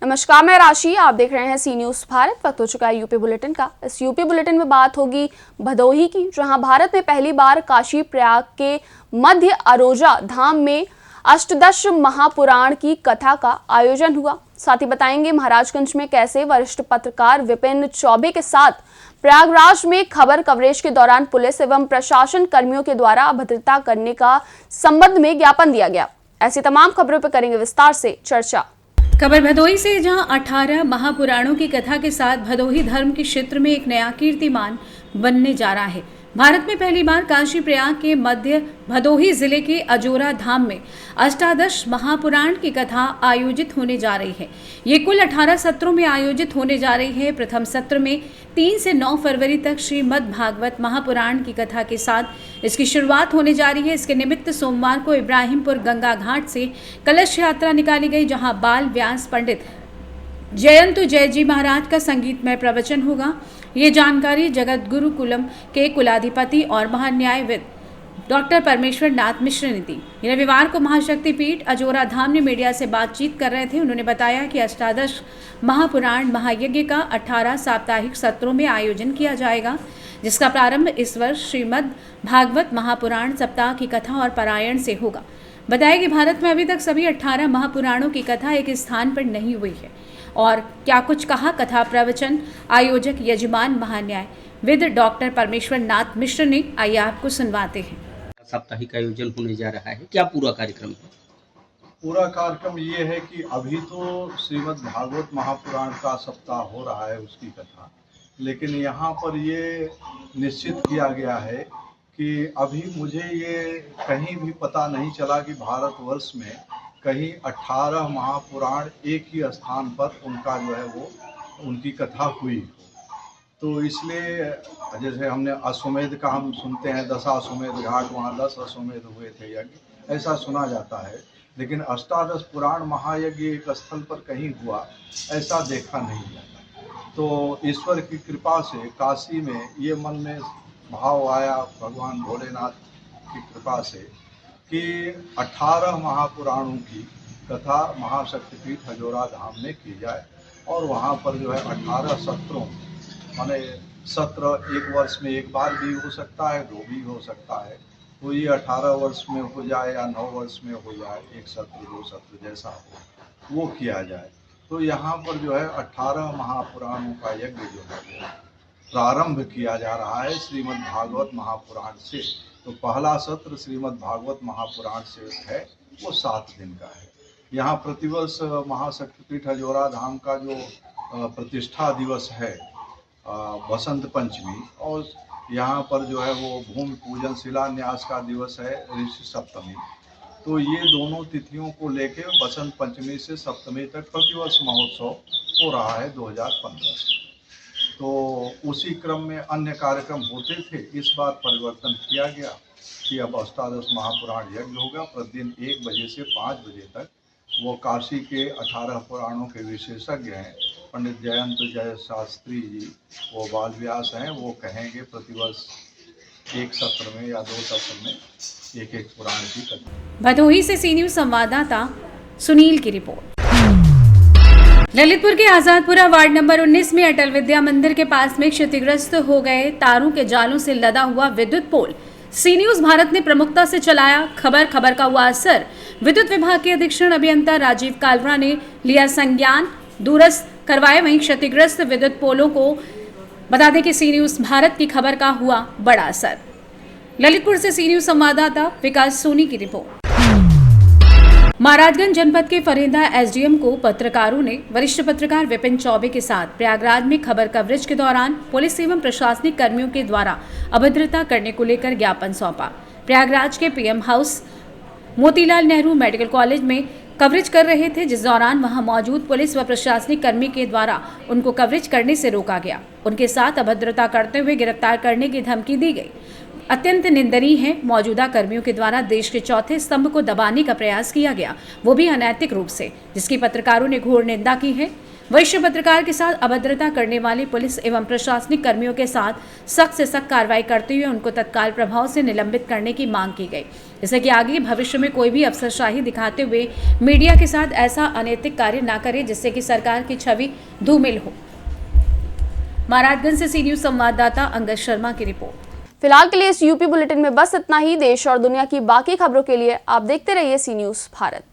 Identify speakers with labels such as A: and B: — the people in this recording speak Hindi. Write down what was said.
A: नमस्कार, मैं राशि। आप देख रहे हैं सी न्यूज भारत। वक्त हो चुका है यूपी बुलेटिन का। इस यूपी बुलेटिन में बात होगी भदोही की, जहां भारत में पहली बार काशी प्रयाग के मध्य अरोजा धाम में अष्टदश महापुराण की कथा का आयोजन हुआ। साथ ही बताएंगे महाराजगंज में कैसे वरिष्ठ पत्रकार विपिन चौबे के साथ प्रयागराज में खबर कवरेज के दौरान पुलिस एवं प्रशासन कर्मियों के द्वारा अभद्रता करने का संबंध में ज्ञापन दिया गया। ऐसी तमाम खबरों पर करेंगे विस्तार से चर्चा।
B: खबर भदोही से, जहां 18 महापुराणों की कथा के साथ भदोही धर्म के क्षेत्र में एक नया कीर्तिमान बनने जा रहा है। भारत में पहली बार काशी प्रयाग के मध्य भदोही जिले के अजोरा धाम में अष्टादश महापुराण की कथा आयोजित होने जा रही है। ये कुल 18 सत्रों में आयोजित होने जा रही है। प्रथम सत्र में 3 से 9 फरवरी तक श्रीमद् भागवत महापुराण की कथा के साथ इसकी शुरुआत होने जा रही है। इसके निमित्त सोमवार को इब्राहिमपुर गंगा घाट से कलश यात्रा निकाली गई, जहां बाल व्यास पंडित जयंतु जय जी महाराज का संगीतमय प्रवचन होगा। ये जानकारी जगत गुरुकुलम के कुलाधिपति और महान्यायविद डॉक्टर परमेश्वर नाथ मिश्र ने दी। रविवार को महाशक्तिपीठ अजोरा धाम ने मीडिया से बातचीत कर रहे थे। उन्होंने बताया कि अष्टादश महापुराण महायज्ञ का 18 साप्ताहिक सत्रों में आयोजन किया जाएगा, जिसका प्रारंभ इस वर्ष श्रीमद् भागवत महापुराण सप्ताह की कथा और पारायण से होगा। बताया कि भारत में अभी तक सभी 18 महापुराणों की कथा एक स्थान पर नहीं हुई है। और क्या कुछ कहा कथा प्रवचन आयोजक यजमान महान्याय विद डॉक्टर परमेश्वर नाथ मिश्र ने, आइए आपको सुनवाते हैं।
C: साप्ताहिक आयोजन होने जा रहा है, क्या पूरा कार्यक्रम है?
D: पूरा कार्यक्रम ये है कि अभी तो श्रीमद् भागवत महापुराण का सप्ताह हो रहा है, उसकी कथा, लेकिन यहाँ पर ये निश्चित किया गया है कि अभी मुझे ये कहीं भी पता नहीं चला कि भारतवर्ष में कहीं 18 महापुराण एक ही स्थान पर उनका जो है वो उनकी कथा हुई हो। तो इसलिए जैसे हमने अश्वमेध का हम सुनते हैं, 10 अश्वमेध घाट, वहाँ 10 अश्वमेध हुए थे यज्ञ, ऐसा सुना जाता है, लेकिन अष्टादश पुराण महायज्ञ एक स्थल पर कहीं हुआ ऐसा देखा नहीं जाता। तो ईश्वर की कृपा से काशी में ये मन में भाव आया भगवान भोलेनाथ की कृपा से कि 18 महापुराणों की कथा महाशक्तिपीठ अजोरा धाम में की जाए, और वहाँ पर जो है 18 सत्रों, माने सत्र एक वर्ष में एक बार भी हो सकता है, 2 भी हो सकता है, तो ये 18 वर्ष में हो जाए या 9 वर्ष में हो जाए, 1 सत्र 2 सत्र जैसा हो वो किया जाए। तो यहाँ पर जो है 18 महापुराणों का यज्ञ जो है प्रारंभ किया जा रहा है श्रीमद् भागवत महापुराण से। तो पहला सत्र श्रीमद् भागवत महापुराण से है, वो 7 दिन का है। यहाँ प्रतिवर्ष महाशक्तिपीठ अजोरा धाम का जो प्रतिष्ठा दिवस है बसंत पंचमी, और यहाँ पर जो है वो भूमि पूजन शिलान्यास का दिवस है ऋषि सप्तमी। तो ये दोनों तिथियों को लेके बसंत पंचमी से सप्तमी तक प्रतिवर्ष महोत्सव हो रहा है 2015 से। तो उसी क्रम में अन्य कार्यक्रम होते थे, इस बार परिवर्तन किया गया कि अब अष्टादश महापुराण यज्ञ होगा। प्रतिदिन 1 बजे से 5 बजे तक वो काशी के 18 पुराणों के विशेषज्ञ हैं, पंडित जयंत जय शास्त्री जी, वो बाल व्यास हैं, वो कहेंगे प्रतिवर्ष 1 सत्र में या 2 सत्र में एक पुराण की कथा।
B: भदोही से सी न्यूज संवाददाता सुनील की रिपोर्ट। ललितपुर के आजादपुरा वार्ड नंबर 19 में अटल विद्या मंदिर के पास में क्षतिग्रस्त हो गए तारों के जालों से लदा हुआ विद्युत पोल सी न्यूज भारत ने प्रमुखता से चलाया। खबर का हुआ असर। विद्युत विभाग के अधीक्षण अभियंता राजीव कालरा ने लिया संज्ञान, दूरस्थ करवाए। वहीं क्षतिग्रस्त विद्युत पोलों को बता दें कि सी न्यूज भारत की खबर का हुआ बड़ा असर। ललितपुर से सी न्यूज संवाददाता विकास सोनी की रिपोर्ट। महाराजगंज जनपद के फरेंदा एसडीएम को पत्रकारों ने वरिष्ठ पत्रकार विपिन चौबे के साथ प्रयागराज में खबर कवरेज के दौरान पुलिस एवं प्रशासनिक कर्मियों के द्वारा अभद्रता करने को लेकर ज्ञापन सौंपा। प्रयागराज के PM house Motilal Nehru medical college में कवरेज कर रहे थे, जिस दौरान वहां मौजूद पुलिस व प्रशासनिक कर्मी के द्वारा उनको कवरेज करने से रोका गया। उनके साथ अभद्रता करते हुए गिरफ्तार करने की धमकी दी गई। अत्यंत निंदनीय है। मौजूदा कर्मियों के द्वारा देश के चौथे स्तंभ को दबाने का प्रयास किया गया, वो भी अनैतिक रूप से, जिसकी पत्रकारों ने घोर निंदा की है। वरिष्ठ पत्रकार के साथ अभद्रता करने वाले पुलिस एवं प्रशासनिक कर्मियों के साथ सख्त से सख्त कार्रवाई करते हुए उनको तत्काल प्रभाव से निलंबित करने की मांग की गई, जिससे कि आगे भविष्य में कोई भी अफसरशाही दिखाते हुए मीडिया के साथ ऐसा अनैतिक कार्य न करे जिससे कि सरकार की छवि धूमिल हो। महाराजगंज से सी न्यूज संवाददाता अंगद शर्मा की रिपोर्ट।
A: फिलहाल के लिए इस यूपी बुलेटिन में बस इतना ही। देश और दुनिया की बाकी खबरों के लिए आप देखते रहिए सी न्यूज भारत।